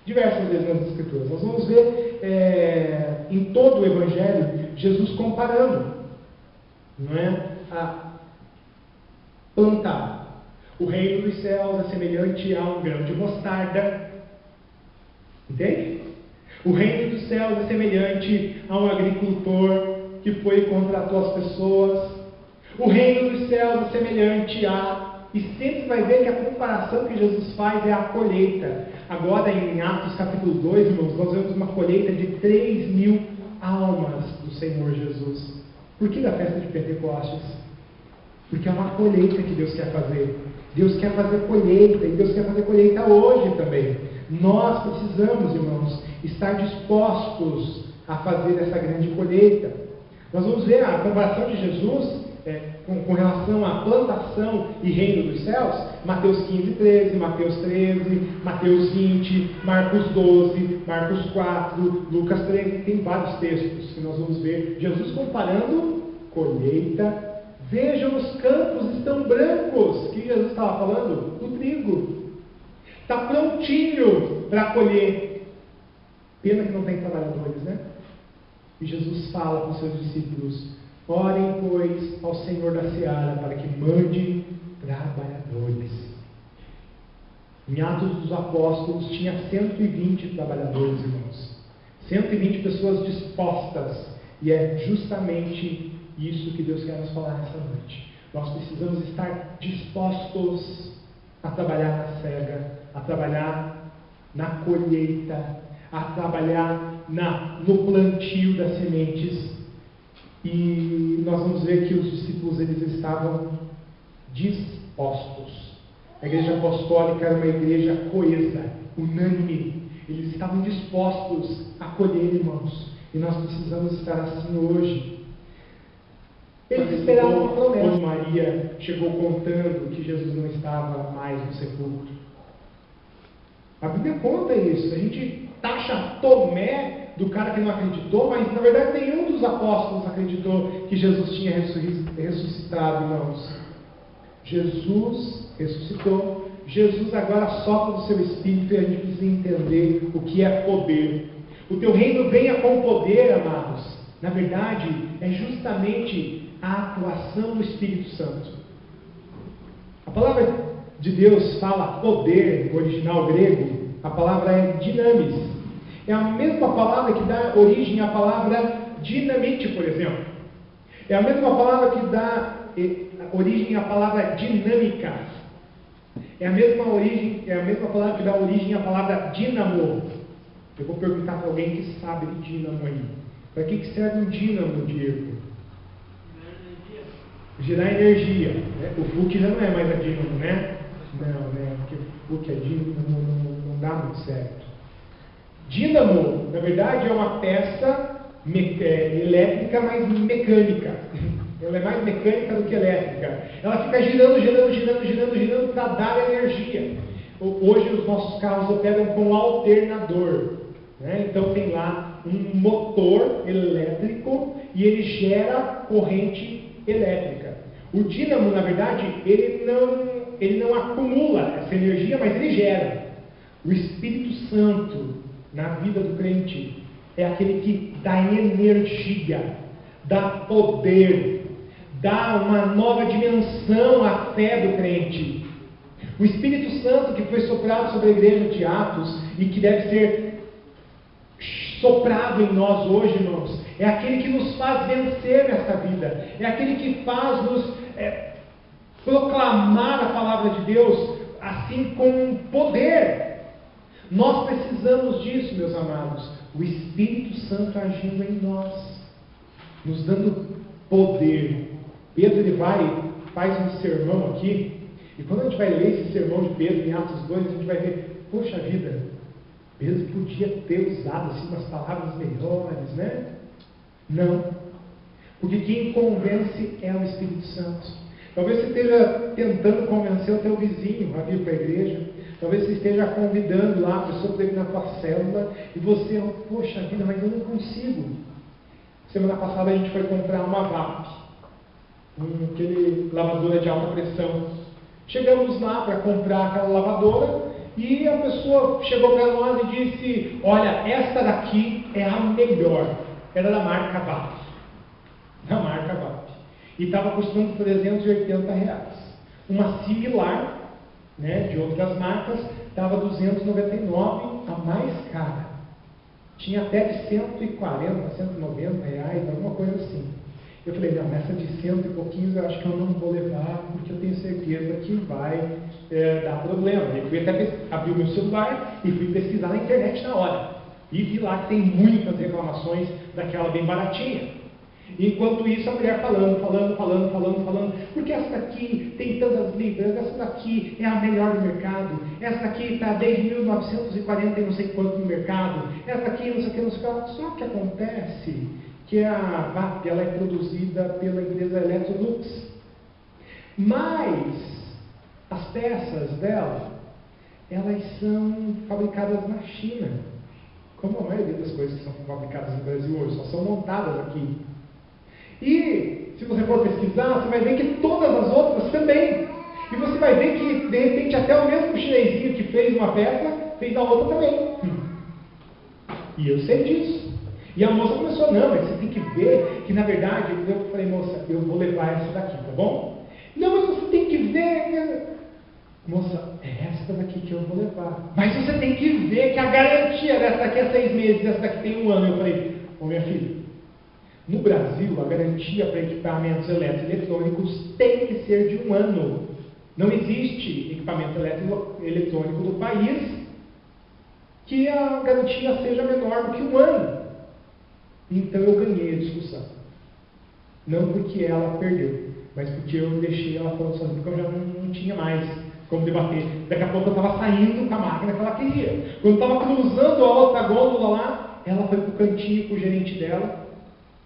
Diversas vezes nas Escrituras. Nós vamos ver em todo o Evangelho Jesus comparando, não é? A plantar. O reino dos céus é semelhante a um grão de mostarda. Entende? O reino dos céus é semelhante a um agricultor que foi e contratou as pessoas. O reino dos céus é semelhante a... E sempre vai ver que a comparação que Jesus faz é a colheita. Agora em Atos capítulo 2, irmãos, nós vemos uma colheita de 3.000 almas do Senhor Jesus. Por que da festa de Pentecostes? Porque é uma colheita que Deus quer fazer. Deus quer fazer colheita, e Deus quer fazer colheita hoje também. Nós precisamos, irmãos, estar dispostos a fazer essa grande colheita. Nós vamos ver a comparação de Jesus com relação à plantação e reino dos céus, Mateus 15, 13, Mateus 13, Mateus 20, Marcos 12, Marcos 4, Lucas 13, tem vários textos que nós vamos ver Jesus comparando colheita. Vejam, os campos estão brancos, que Jesus estava falando? Do trigo. Está prontinho para colher. Pena que não tem trabalhadores, né? E Jesus fala para os seus discípulos: orem, pois, ao Senhor da seara para que mande trabalhadores. Em Atos dos Apóstolos tinha 120 trabalhadores, irmãos. 120 pessoas dispostas. E é justamente isso que Deus quer nos falar nessa noite. Nós precisamos estar dispostos a trabalhar na cega, a trabalhar na colheita, a trabalhar no plantio das sementes. E nós vamos ver que os discípulos eles estavam dispostos. A igreja apostólica era uma igreja coesa, unânime. Eles estavam dispostos a colher, irmãos. E nós precisamos estar assim hoje. Eles esperavam uma promessa. Quando Maria chegou contando que Jesus não estava mais no sepulcro. A Bíblia conta isso. A gente taxa Tomé do cara que não acreditou, mas na verdade nenhum dos apóstolos acreditou que Jesus tinha ressuscitado, irmãos. Jesus ressuscitou. Jesus agora sopra do seu Espírito e a gente precisa entender o que é poder. O teu reino venha com poder, amados. Na verdade, é justamente a atuação do Espírito Santo. A palavra de Deus fala poder, no original grego, a palavra é dinamis. É a mesma palavra que dá origem à palavra dinamite, por exemplo. É a mesma palavra que dá origem à palavra dinâmica. É a mesma palavra que dá origem à palavra dínamo. Eu vou perguntar para alguém que sabe de dínamo aí. Para que serve um dínamo, Diego? Gerar energia. Né? O Fulk já não é mais a dínamo, né? Não, né? Porque o Fulk é dínamo, não dá muito certo. Dínamo, na verdade, é uma peça elétrica, mas mecânica. Ela é mais mecânica do que elétrica. Ela fica girando para dar energia. Hoje os nossos carros operam com alternador. Né? Então tem lá um motor elétrico e ele gera corrente elétrica. O dínamo, na verdade, ele não acumula essa energia, mas ele gera. O Espírito Santo na vida do crente é aquele que dá energia, dá poder, dá uma nova dimensão à fé do crente. O Espírito Santo que foi soprado sobre a igreja de Atos e que deve ser soprado em nós hoje, irmãos, é aquele que nos faz vencer nessa vida, é aquele que faz nos proclamar a palavra de Deus assim com poder. Nós precisamos disso, meus amados. O Espírito Santo agindo em nós, nos dando poder. Pedro ele faz um sermão aqui, e quando a gente vai ler esse sermão de Pedro em Atos 2, a gente vai ver, poxa vida, Pedro podia ter usado assim umas palavras melhores, né? Não. Porque quem convence é o Espírito Santo. Talvez você esteja tentando convencer o teu vizinho a vir para a igreja. Talvez você esteja convidando lá a pessoa para ir na tua célula e você, poxa vida, mas eu não consigo. Semana passada a gente foi comprar uma VAP. aquele lavadora de alta pressão. Chegamos lá para comprar aquela lavadora e a pessoa chegou para nós e disse: olha, esta daqui é a melhor. Era da marca VAP. Da marca VAP. E estava custando R$380. Uma similar, né, de outras marcas, estava R$299, a mais cara. Tinha até de R$140, R$190, alguma coisa assim. Eu falei: não, essa de cento e pouquinhos eu acho que eu não vou levar, porque eu tenho certeza que vai dar problema. Eu fui até abrir o meu celular e fui pesquisar na internet na hora. E vi lá que tem muitas reclamações daquela bem baratinha. Enquanto isso, a mulher falando, porque essa daqui tem tantas libras, essa daqui é a melhor do mercado, essa daqui está desde 1940 e não sei quanto no mercado, essa daqui não sei o que, não sei o que. Só que acontece que a VAP ela é produzida pela empresa Electrolux, mas as peças dela, elas são fabricadas na China, como a maioria das coisas que são fabricadas no Brasil hoje, só são montadas aqui. E, se você for pesquisar, você vai ver que todas as outras também. E você vai ver que, de repente, até o mesmo chinesinho que fez uma peça, fez a outra também. E eu sei disso. E a moça começou: não, mas você tem que ver que, na verdade, eu falei: moça, eu vou levar essa daqui, tá bom? Não, mas você tem que ver... Moça, é essa daqui que eu vou levar. Mas você tem que ver que a garantia dessa daqui é 6 meses, essa daqui tem 1 ano. Eu falei: ô minha filha, no Brasil, a garantia para equipamentos eletrônicos tem que ser de 1 ano. Não existe equipamento eletrônico do país que a garantia seja menor do que 1 ano. Então eu ganhei a discussão. Não porque ela perdeu, mas porque eu deixei ela falando sozinha, porque eu já não tinha mais como debater. Daqui a pouco eu estava saindo com a máquina que ela queria. Quando eu estava cruzando a outra gôndola lá, ela foi para o cantinho com o gerente dela.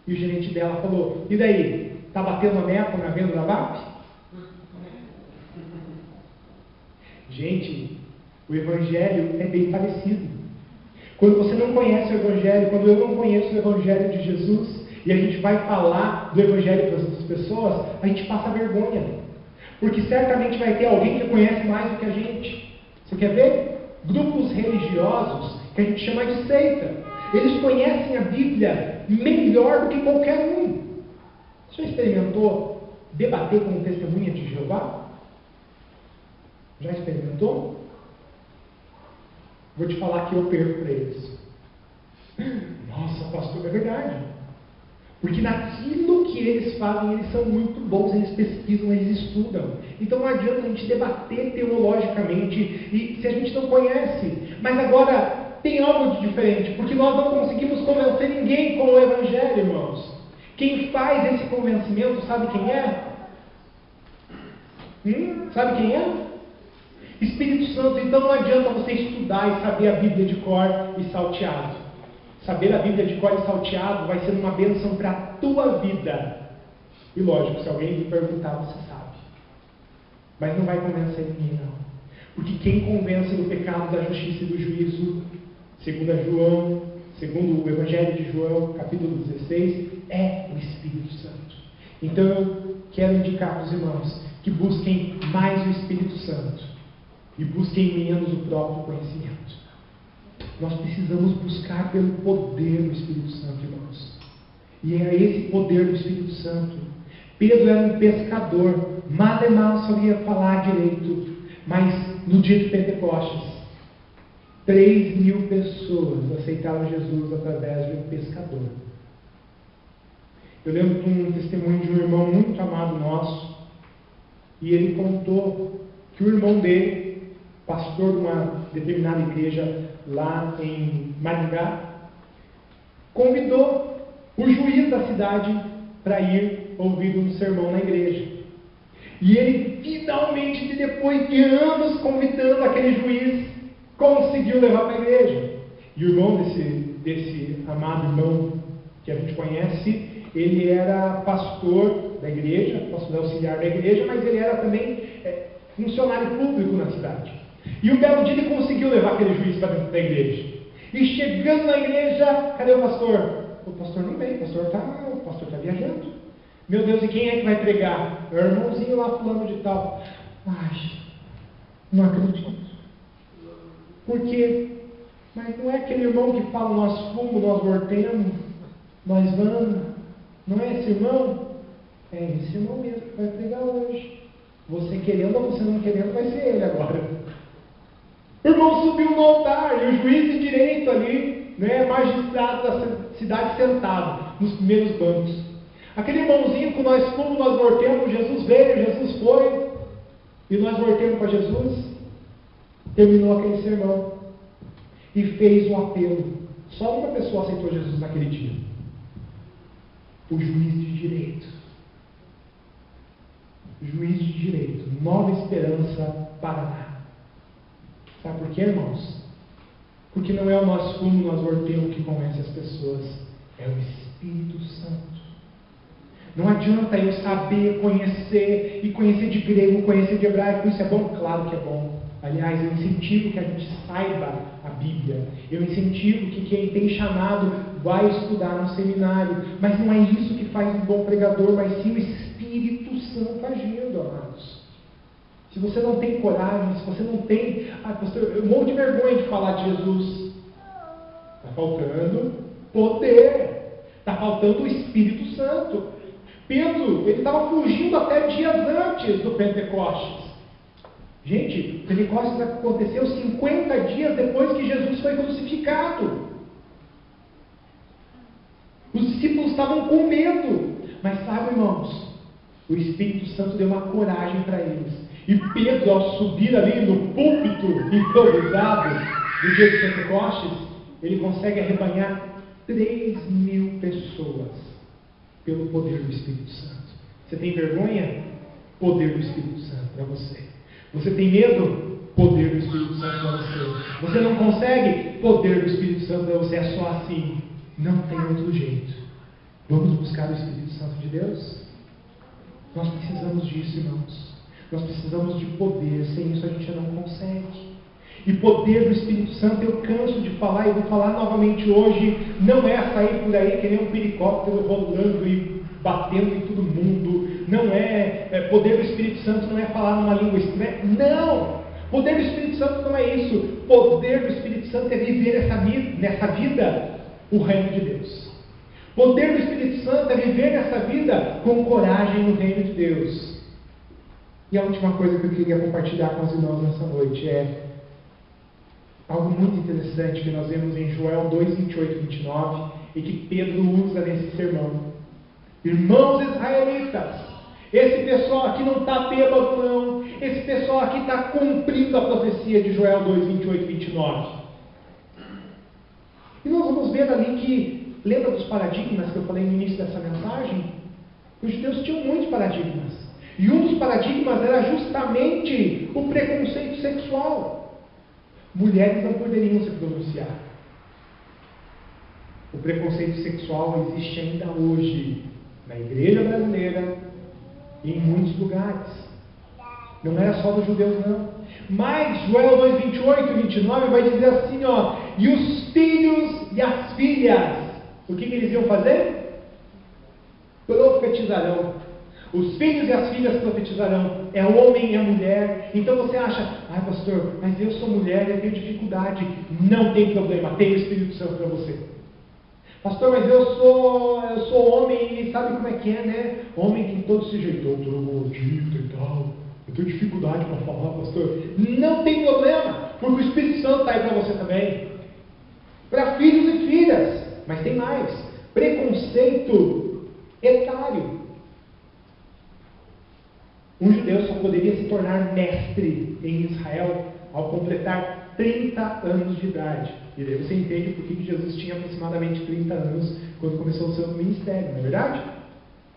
E o gerente dela falou: e daí? Está batendo a meta na venda da VAP? Gente, o Evangelho é bem parecido. Quando você não conhece o Evangelho, quando eu não conheço o Evangelho de Jesus, e a gente vai falar do Evangelho para as outras pessoas, a gente passa vergonha. Porque certamente vai ter alguém que conhece mais do que a gente. Você quer ver? Grupos religiosos, que a gente chama de seita. Eles conhecem a Bíblia melhor do que qualquer um. Você já experimentou debater com testemunha de Jeová? Já experimentou? Vou te falar que eu perco para eles. Nossa, pastor, é verdade. Porque naquilo que eles fazem, eles são muito bons, eles pesquisam, eles estudam. Então não adianta a gente debater teologicamente e se a gente não conhece. Mas agora tem algo de diferente, porque nós não conseguimos convencer ninguém com o Evangelho, irmãos. Quem faz esse convencimento, sabe quem é? Sabe quem é? Espírito Santo. Então não adianta você estudar e saber a Bíblia de cor e salteado. Saber a Bíblia de cor e salteado vai ser uma bênção para a tua vida. E lógico, se alguém me perguntar, você sabe. Mas não vai convencer ninguém, não. Porque quem convence do pecado, da justiça e do juízo, segundo o Evangelho de João, capítulo 16, é o Espírito Santo. Então eu quero indicar para os irmãos que busquem mais o Espírito Santo e busquem menos o próprio conhecimento. Nós precisamos buscar pelo poder do Espírito Santo, irmãos. E é esse poder do Espírito Santo. Pedro era um pescador, mal e mal sabia falar direito, mas no dia de Pentecostes, 3.000 pessoas aceitaram Jesus através de um pescador. Eu lembro de um testemunho de um irmão muito amado nosso, e ele contou que o irmão dele, pastor de uma determinada igreja lá em Maringá, convidou o juiz da cidade para ir ouvir um sermão na igreja. E ele finalmente, depois de anos convidando aquele juiz, conseguiu levar para a igreja. E o irmão desse amado irmão que a gente conhece, ele era pastor da igreja, pastor auxiliar da igreja, mas ele era também funcionário público na cidade. E um belo dia ele conseguiu levar aquele juiz para dentro da igreja. E chegando na igreja, cadê o pastor? O pastor não veio, o pastor está viajando. Meu Deus, e quem é que vai pregar? É o irmãozinho lá fulano de tal. Ai, não acredito. Por quê? Mas não é aquele irmão que fala, nós fomos, nós voltemos, nós vamos. Não é esse irmão? É esse irmão mesmo que vai pregar hoje. Você querendo ou você não querendo, vai ser ele agora. O irmão subiu no altar e o juiz de direito ali, né, magistrado da cidade sentado nos primeiros bancos. Aquele irmãozinho que nós fomos, nós voltemos, Jesus veio, Jesus foi, e nós voltemos para Jesus, terminou aquele sermão e fez um apelo. Só uma pessoa aceitou Jesus naquele dia: o juiz de direito. Juiz de direito, Nova Esperança, Paraná. Sabe por quê, irmãos? Porque não é o nosso fumo, nós voltemos que convence as pessoas, é o Espírito Santo. Não adianta eu saber, conhecer, e conhecer de grego, conhecer de hebraico. Isso é bom? Claro que é bom. Aliás, eu incentivo que a gente saiba a Bíblia. Eu incentivo que quem tem chamado vai estudar no seminário. Mas não é isso que faz um bom pregador, mas sim o Espírito Santo agindo, amados. Se você não tem coragem, se você não tem... pastor, eu morro de vergonha de falar de Jesus. Está faltando poder. Está faltando o Espírito Santo. Pedro, ele estava fugindo até dias antes do Pentecostes. Gente, o Pentecostes aconteceu 50 dias depois que Jesus foi crucificado. Os discípulos estavam com medo. Mas sabe, irmãos, o Espírito Santo deu uma coragem para eles. E Pedro, ao subir ali no púlpito improvisado do dia de Pentecostes, ele consegue arrebanhar 3.000 pessoas pelo poder do Espírito Santo. Você tem vergonha? Poder do Espírito Santo para você. Você tem medo? Poder do Espírito Santo para você. Você não consegue? Poder do Espírito Santo para você. É só assim. Não tem outro jeito. Vamos buscar o Espírito Santo de Deus? Nós precisamos disso, irmãos. Nós precisamos de poder. Sem isso a gente não consegue. E poder do Espírito Santo, eu canso de falar e vou falar novamente hoje, não é sair por aí que nem um helicóptero rolando e batendo em todo mundo. Não é poder do Espírito Santo não é falar numa língua estranha. Não! Poder do Espírito Santo não é isso. Poder do Espírito Santo é viver nessa vida o reino de Deus. Poder do Espírito Santo é viver nessa vida com coragem no reino de Deus. E a última coisa que eu queria compartilhar com os irmãos nessa noite é algo muito interessante que nós vemos em Joel 2, 28 e 29 e que Pedro usa nesse sermão. Irmãos israelitas, esse pessoal aqui não está bêbado não, esse pessoal aqui está cumprindo a profecia de Joel 2, 28 e 29. E nós vamos ver ali que, lembra dos paradigmas que eu falei no início dessa mensagem? Os judeus tinham muitos paradigmas. E um dos paradigmas era justamente o preconceito sexual. Mulheres não poderiam se pronunciar. O preconceito sexual existe ainda hoje na igreja brasileira e em muitos lugares. Não era só dos judeus, não. Mas Joel 2, 28 e 29 vai dizer assim, ó: e os filhos e as filhas, o que eles iam fazer? Profetizarão. Os filhos e as filhas profetizarão. É o homem e a mulher. Então você acha, ai pastor, mas eu sou mulher e eu tenho dificuldade. Não tem problema, tem o Espírito Santo para você. Pastor, mas eu sou homem e sabe como é que é, né? Homem tem todo esse jeito, todo gordito e tal. Eu tenho dificuldade para falar, pastor. Não tem problema, porque o Espírito Santo está aí para você também. Para filhos e filhas. Mas tem mais. Preconceito etário. Um judeu só poderia se tornar mestre em Israel ao completar 30 anos de idade. E daí você entende por que Jesus tinha aproximadamente 30 anos quando começou o seu ministério, não é verdade?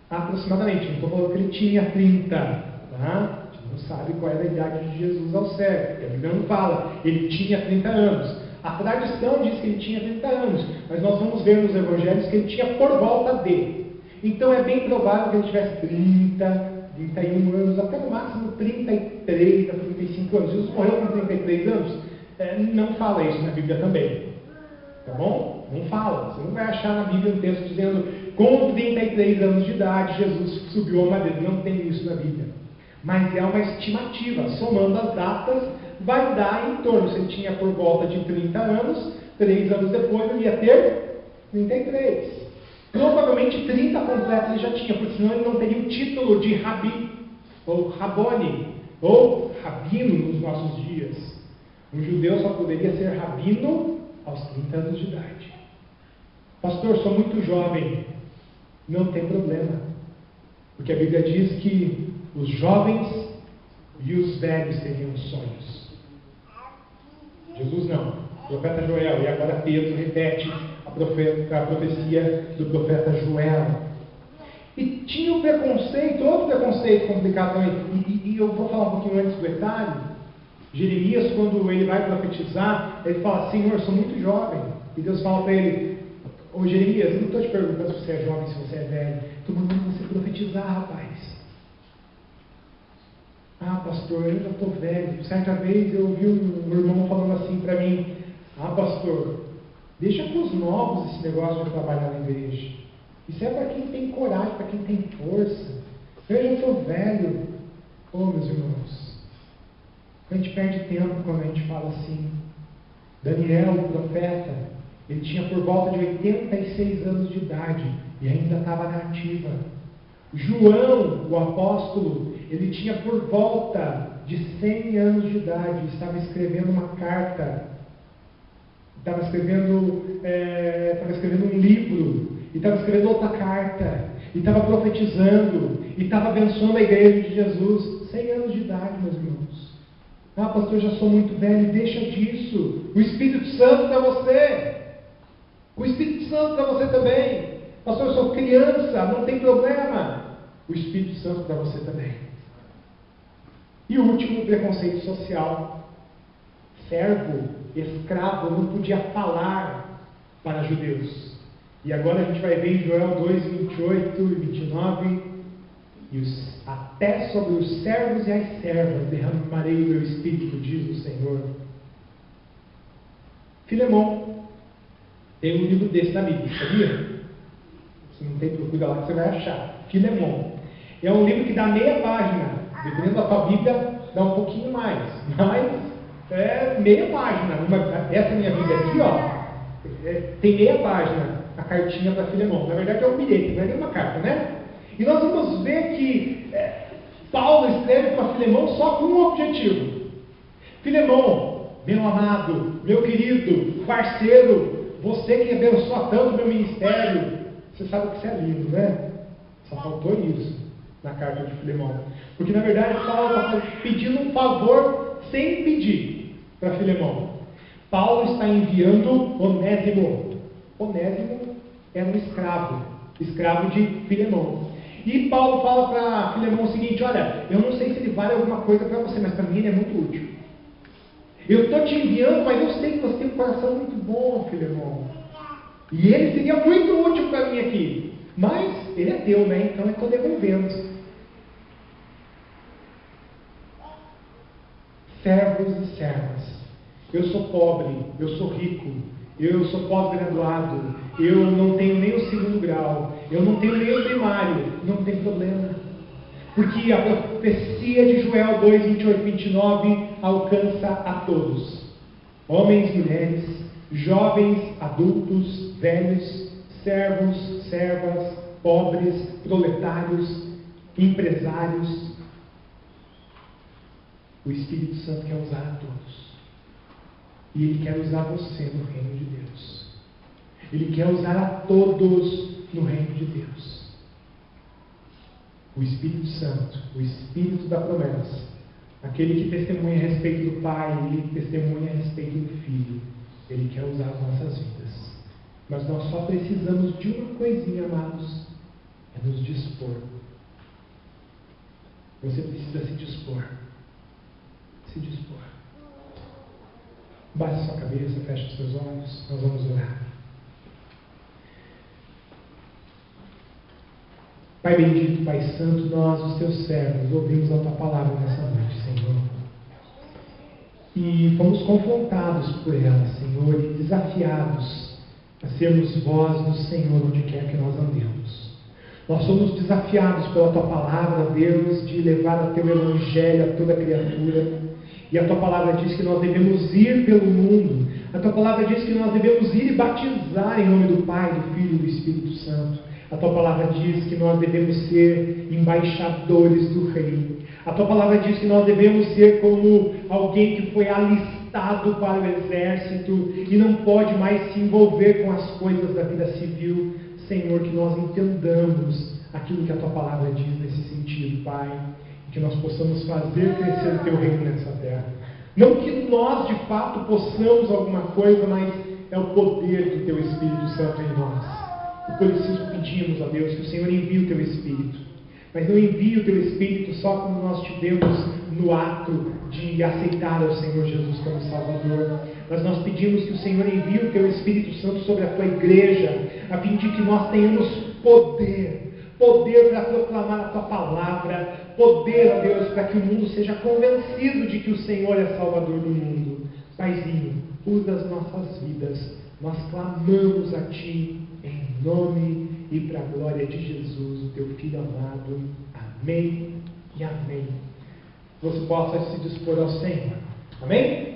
Aproximadamente, não estou falando que ele tinha 30, tá? A gente não sabe qual era a idade de Jesus ao certo, a Bíblia não fala, ele tinha 30 anos. A tradição diz que ele tinha 30 anos, mas nós vamos ver nos evangelhos que ele tinha por volta de. Então é bem provável que ele tivesse 30, 31 anos, até no máximo 33 a 35 anos. Jesus morreu com 33 anos? Não fala isso na Bíblia também. Tá bom? Não fala. Você não vai achar na Bíblia um texto dizendo com 33 anos de idade, Jesus subiu ao madeiro. Não tem isso na Bíblia. Mas é uma estimativa. Somando as datas, vai dar em torno. Se ele tinha por volta de 30 anos, 3 anos depois ele ia ter 33. Provavelmente 30 completos ele já tinha, porque senão ele não teria o título de Rabi, ou Rabone, ou Rabino nos nossos dias. Um judeu só poderia ser rabino aos 30 anos de idade. Pastor, sou muito jovem. Não tem problema. Porque a Bíblia diz que os jovens e os velhos teriam sonhos. Jesus não. O profeta Joel. E agora Pedro repete a profecia do profeta Joel. E tinha um preconceito, outro preconceito complicado também. E eu vou falar um pouquinho antes do detalhe. Jeremias, quando ele vai profetizar, ele fala: Senhor, sou muito jovem. E Deus fala para ele: Ô Jeremias, eu não estou te perguntando se você é jovem, se você é velho. Estou mandando você profetizar, rapaz. Ah, pastor, eu já estou velho. Certa vez eu ouvi um irmão falando assim para mim: Ah, pastor, deixa para os novos esse negócio de trabalhar na igreja. Isso é para quem tem coragem, para quem tem força. Eu já estou velho. Oh, meus irmãos, a gente perde tempo quando a gente fala assim. Daniel, o profeta, ele tinha por volta de 86 anos de idade e ainda estava na ativa. João, o apóstolo, ele tinha por volta de 100 anos de idade e estava escrevendo uma carta, estava escrevendo um livro, e estava escrevendo outra carta, e estava profetizando, e estava abençoando a igreja de Jesus. 100 anos de idade, meus irmãos. Ah, pastor, já sou muito velho. Deixa disso. O Espírito Santo para você. O Espírito Santo para você também. Pastor, eu sou criança, não tem problema. O Espírito Santo para você também. E o último, preconceito social. Servo, escravo, não podia falar para judeus. E agora a gente vai ver em Joel 2, 28 e 29. Até sobre os servos e as servas derramarei o meu espírito, diz o Senhor. Filemão. Tem um livro desse na Bíblia, sabia? Se não tem, procura lá que você vai achar. Filemão. É um livro que dá meia página. Dependendo da tua Bíblia, dá um pouquinho mais. Mas é meia página. Essa minha Bíblia aqui, ó, tem meia página a cartinha para Filemão. Na verdade é um bilhete, não é nenhuma carta, né? E nós vamos ver que Paulo escreve para Filemão só com um objetivo. Filemão, meu amado, meu querido, parceiro, você que abençoa tanto o meu ministério. Você sabe que isso é lindo, né? Só faltou isso na carta de Filemão. Porque na verdade Paulo está pedindo um favor sem pedir para Filemão. Paulo está enviando Onésimo. Onésimo era um escravo de Filemão. E Paulo fala para Filemão o seguinte: olha, eu não sei se ele vale alguma coisa para você, mas para mim ele é muito útil. Eu estou te enviando, mas eu sei que você tem um coração muito bom, Filemão. E ele seria muito útil para mim aqui. Mas ele é teu, né? Então eu estou devolvendo. Servos e servas. Eu sou pobre, eu sou rico, eu sou pós-graduado, eu não tenho nem o segundo grau, eu não tenho nem o primário. Não tem problema. Porque a profecia de Joel 2, 28 e 29 alcança a todos. Homens, mulheres, jovens, adultos, velhos, servos, servas, pobres, proletários, empresários. O Espírito Santo quer usar a todos. E Ele quer usar você no reino de Deus. Ele quer usar a todos no reino de Deus. O Espírito Santo, o Espírito da promessa, aquele que testemunha a respeito do Pai, ele testemunha a respeito do Filho. Ele quer usar as nossas vidas. Mas nós só precisamos de uma coisinha, amados: é nos dispor. Você precisa se dispor. Se dispor. Baixe sua cabeça, feche os seus olhos, nós vamos orar. Pai bendito, Pai santo, nós, os teus servos, ouvimos a tua palavra nessa noite, Senhor. E fomos confrontados por ela, Senhor, e desafiados a a sermos voz do Senhor onde quer que nós andemos. Nós somos desafiados pela Tua palavra, Deus, de levar o Teu Evangelho a toda criatura. E a Tua palavra diz que nós devemos ir pelo mundo. A Tua palavra diz que nós devemos ir e batizar em nome do Pai, do Filho e do Espírito Santo. A Tua palavra diz que nós devemos ser embaixadores do Rei. A Tua palavra diz que nós devemos ser como alguém que foi alistado para o exército e não pode mais se envolver com as coisas da vida civil. Senhor, que nós entendamos aquilo que a Tua palavra diz nesse sentido, Pai. E que nós possamos fazer crescer o Teu reino nessa terra. Não que nós, de fato, possamos alguma coisa, mas é o poder do Teu Espírito Santo em nós. E por isso pedimos a Deus que o Senhor envie o Teu Espírito. Mas não envie o Teu Espírito só quando nós estivemos no ato de aceitar o Senhor Jesus como Salvador. Mas nós pedimos que o Senhor envie o Teu Espírito Santo sobre a Tua igreja, a fim de que nós tenhamos poder para proclamar a Tua palavra, poder, ó Deus, para que o mundo seja convencido de que o Senhor é Salvador do mundo. Paizinho, usa as nossas vidas, nós clamamos a Ti, em nome e para a glória de Jesus, o Teu Filho amado. Amém e amém. Você possa se dispor ao Senhor. Amém?